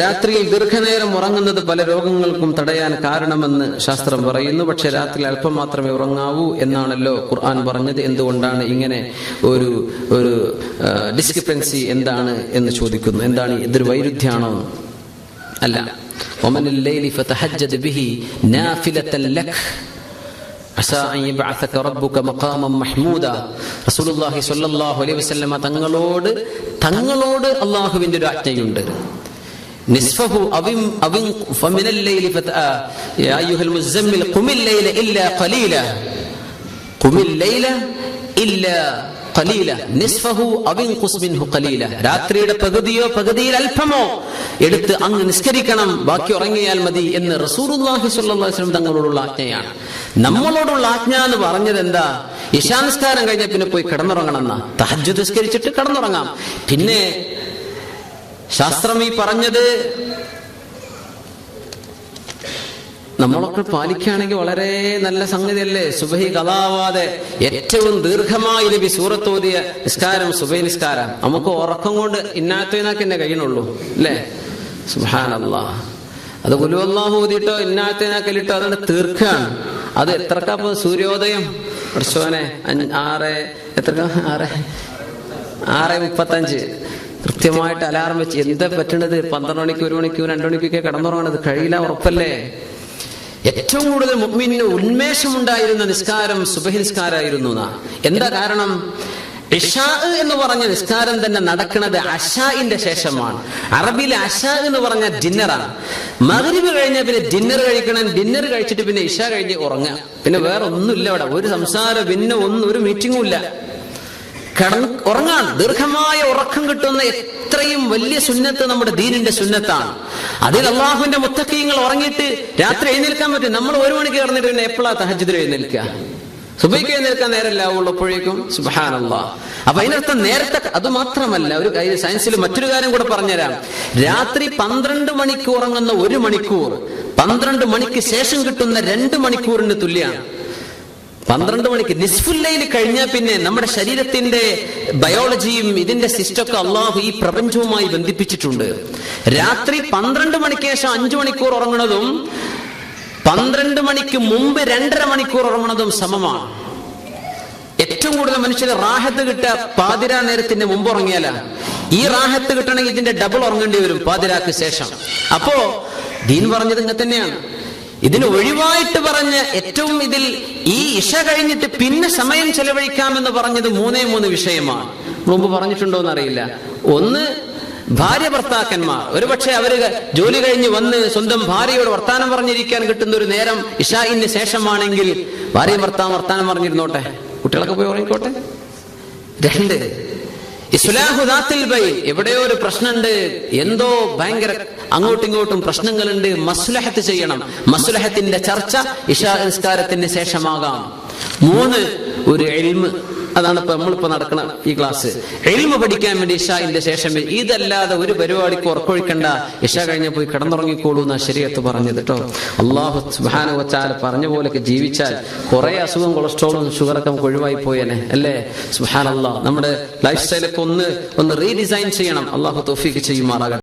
രാത്രിയിൽ ദീർഘനേരം ഉറങ്ങുന്നത് പല രോഗങ്ങൾക്കും തടയാൻ കാരണമെന്ന് ശാസ്ത്രം പറയുന്നു. പക്ഷെ രാത്രി അല്പം മാത്രമേ ഉറങ്ങാവൂ എന്നാണല്ലോ ഖുർആൻ പറഞ്ഞത്. എന്തുകൊണ്ടാണ് ഇങ്ങനെ ഒരു ഡിസ്ക്രിപ്പൻസി എന്താണ് എന്ന് ചോദിക്കുന്നു. എന്താണ് ഇതൊരു വൈരുദ്ധ്യാണോ? അല്ല. ومن الليل فتهجد به نافلة لك عسى أن يبعثك ربك مقاما محمودا. റസൂലുള്ളാഹി സ്വല്ലല്ലാഹു അലൈഹി വസല്ലമ തങ്ങളോട് അല്ലാഹുവിന്റെ ഒരു ആജ്ഞയുണ്ട്. നിസ്ഫഹു അവിൻ ഫമിനൽ ലൈലി യാ അയ്യുഹൽ മുസമ്മിൽ ഖുമിൽ ലൈല ഇല്ലാ ഖലീല ഖുമിൽ ലൈല ഇല്ലാ ഖലീല നിസ്ഫഹു അവിൻഖുസ് മിൻഹു ഖലീല. രാത്രിയുടെ പകുതിയിൽ അല്പമോ എടുത്ത് അങ്ങ് നിസ്കരിക്കണം, ബാക്കി ഉറങ്ങിയാൽ മതി എന്ന് റസൂലുള്ളാഹി സ്വല്ലല്ലാഹു അലൈഹി വസല്ലം തങ്ങളോടുള്ള ആജ്ഞയാണ്. നമ്മളോടുള്ള ആജ്ഞ എന്ന് പറഞ്ഞത് എന്താ? ഇശാ നിസ്കാരം കഴിഞ്ഞ പിന്നെ പോയി കിടന്നുറങ്ങണം എന്നാ. തഹജ്ജുദ് നിസ്കരിച്ചിട്ട് കിടന്നുറങ്ങാം. പിന്നെ ശാസ്ത്രം ഈ പറഞ്ഞത് നമ്മളൊക്കെ പാലിക്കുകയാണെങ്കിൽ വളരെ നല്ല സംഗതിയല്ലേ? സുബഹി ഖളാവാതെ ഏറ്റവും ദീർഘമായി നബി സൂറത്ത് ഓതിയ നിസ്കാരം സുബഹി നിസ്കാരം. നമുക്ക് ഉറക്കം കൊണ്ട് ഇന്നാത്തേനാക്ക് എന്നെ കഴിയണുള്ളൂ അല്ലേ? സുബ്ഹാനല്ലാഹ്. അത് ഖുൽ ഹുവല്ലാഹു ഓതിയിട്ടോ ഇന്നാത്തേനാക്കലിട്ടോ അതാണ് തീർക്കാണ്. അത് എത്രക്കാ സൂര്യോദയം? വർഷോനെ 6:35 കൃത്യമായിട്ട് അലാറം വെച്ച്. എന്താ പറ്റണത്? 12 മണിക്ക് 1 മണിക്ക് 2 മണിക്കൊക്കെ കിടന്നുറങ്ങണത് കഴിയില്ല, ഉറപ്പല്ലേ? ഏറ്റവും കൂടുതൽ മുഅ്മിനിന് ഉന്മേഷമുണ്ടായിരുന്ന നിസ്കാരം സുബഹി നിസ്കാരമായിരുന്നു. എന്താ കാരണം? ഇശാ എന്ന് പറഞ്ഞ നിസ്കാരം തന്നെ നടക്കുന്നത് അശാഇന്റെ ശേഷമാണ്. അറബിയിലെ അശാ എന്ന് പറഞ്ഞ ഡിന്നറാണ്. മഗ്രിബ് കഴിഞ്ഞാൽ പിന്നെ ഡിന്നർ കഴിക്കണം. ഡിന്നർ കഴിച്ചിട്ട് പിന്നെ ഇശാ കഴിഞ്ഞ് ഉറങ്ങുക. പിന്നെ വേറെ ഒന്നുമില്ല അവിടെ. ഒരു സംസാരം, പിന്നെ ഒരു മീറ്റിംഗും ഇല്ല. ഉറങ്ങാൻ ദീർഘമായ ഉറക്കം കിട്ടുന്ന എത്രയും വലിയ സുന്നത്ത് നമ്മുടെ ദീനിന്റെ സുന്നത്താണ്. അതിൽ അള്ളാഹുവിന്റെ മുത്തഖീങ്ങൾ ഉറങ്ങിയിട്ട് രാത്രി എഴുന്നേൽക്കാൻ പറ്റും. നമ്മൾ 1 മണിക്ക് കിടന്നിട്ട് പിന്നെ എപ്പോഴാ തഹജ്ജുദിന് എഴുന്നേൽക്കുക? സുബഹിക്ക് എഴുന്നേൽക്കാൻ നേരമല്ല ഉള്ളപ്പോഴേക്കും. സുബ്ഹാനല്ലാഹ്. അപ്പൊ അതിനർത്ഥം നേരത്തെ. അത് മാത്രമല്ല, ഒരു സയൻസിൽ മറ്റൊരു കാര്യം കൂടെ പറഞ്ഞുതരാം. രാത്രി 12 മണിക്ക് ഉറങ്ങുന്ന 1 മണിക്കൂർ 12 മണിക്ക് ശേഷം കിട്ടുന്ന 2 മണിക്കൂറിന് തുല്യമാണ്. 12 മണിക്ക് നിസ്ഫുൽ ലൈൽ കഴിഞ്ഞാൽ പിന്നെ നമ്മുടെ ശരീരത്തിന്റെ ബയോളജിയും ഇതിന്റെ സിസ്റ്റമൊക്കെ അള്ളാഹു ഈ പ്രപഞ്ചവുമായി ബന്ധിപ്പിച്ചിട്ടുണ്ട്. രാത്രി 12 മണിക്ക് ശേഷം 5 മണിക്കൂർ ഉറങ്ങുന്നതും 12 മണിക്ക് മുമ്പ് 2.5 മണിക്കൂർ ഉറങ്ങുന്നതും സമമാണ്. ഏറ്റവും കൂടുതൽ മനുഷ്യന് റാഹത്ത് കിട്ടുക പാതിരാ നേരത്തിന്റെ മുമ്പ് ഉറങ്ങിയാലാ. ഈ റാഹത്ത് കിട്ടണമെങ്കിൽ ഇതിന്റെ ഡബിൾ ഉറങ്ങേണ്ടി വരും പാതിരാക്ക് ശേഷം. അപ്പോ ദീൻ പറഞ്ഞത് ഇങ്ങനെ തന്നെയാണ്. ഇതിന് ഒഴിവായിട്ട് പറഞ്ഞ ഏറ്റവും ഇതിൽ ഈ ഇശ കഴിഞ്ഞിട്ട് പിന്നെ സമയം ചെലവഴിക്കാമെന്ന് പറഞ്ഞത് 3 വിഷയമാണ്. മുമ്പ് പറഞ്ഞിട്ടുണ്ടോ എന്നറിയില്ല. ഒന്ന്, ഭാര്യ ഭർത്താക്കന്മാർ ഒരുപക്ഷെ അവര് ജോലി കഴിഞ്ഞ് വന്ന് സ്വന്തം ഭാര്യയോട് വർത്താനം പറഞ്ഞിരിക്കാൻ കിട്ടുന്ന ഒരു നേരം ഇശാഇന് ശേഷമാണെങ്കിൽ ഭാര്യ ഭർത്താവ് വർത്താനം പറഞ്ഞിരുന്നോട്ടെ, കുട്ടികളൊക്കെ പോയി ഉറങ്ങിക്കോട്ടെ. 2, ഇസ്ലാഹു ദാത്തിൽ ബൈൻ. എവിടെയോ ഒരു പ്രശ്നമുണ്ട്, എന്തോ ഭയങ്കര അങ്ങോട്ടും ഇങ്ങോട്ടും പ്രശ്നങ്ങളുണ്ട്, മസ്ലഹത്ത് ചെയ്യണം. മസ്ലഹത്തിന്റെ ചർച്ച ഇശാ നിസ്കാരത്തിന് ശേഷമാകാം. 3, ഒരു ഇൽമ്. അതാണ് ഇപ്പൊ നമ്മളിപ്പോ നടക്കുന്ന ഈ ക്ലാസ്. ഇൽമ് പഠിക്കാൻ വേണ്ടി ഇശാഇന്റെ ശേഷം. ഇതല്ലാതെ ഒരു പരിപാടിക്ക് ഉറക്കൊഴിക്കണ്ട, ഇശ കഴിഞ്ഞ പോയി കിടന്നുറങ്ങിക്കോളൂ എന്നാ ശരീഅത്ത് പറഞ്ഞത് കേട്ടോ. അല്ലാഹു സുബ്ഹാനഹു വ തആല പറഞ്ഞ പോലെയൊക്കെ ജീവിച്ചാൽ കുറെ അസുഖം, കൊളസ്ട്രോളും ഷുഗറൊക്കെ നമുക്ക് ഒഴിവായി പോയേനെ അല്ലേ? സുബ്ഹാനല്ലാഹ്. നമ്മുടെ ലൈഫ് സ്റ്റൈലൊക്കെ ഒന്ന് റീഡിസൈൻ ചെയ്യണം. അല്ലാഹു തൗഫീഖ് ചെയ്യുമാറാകട്ടെ.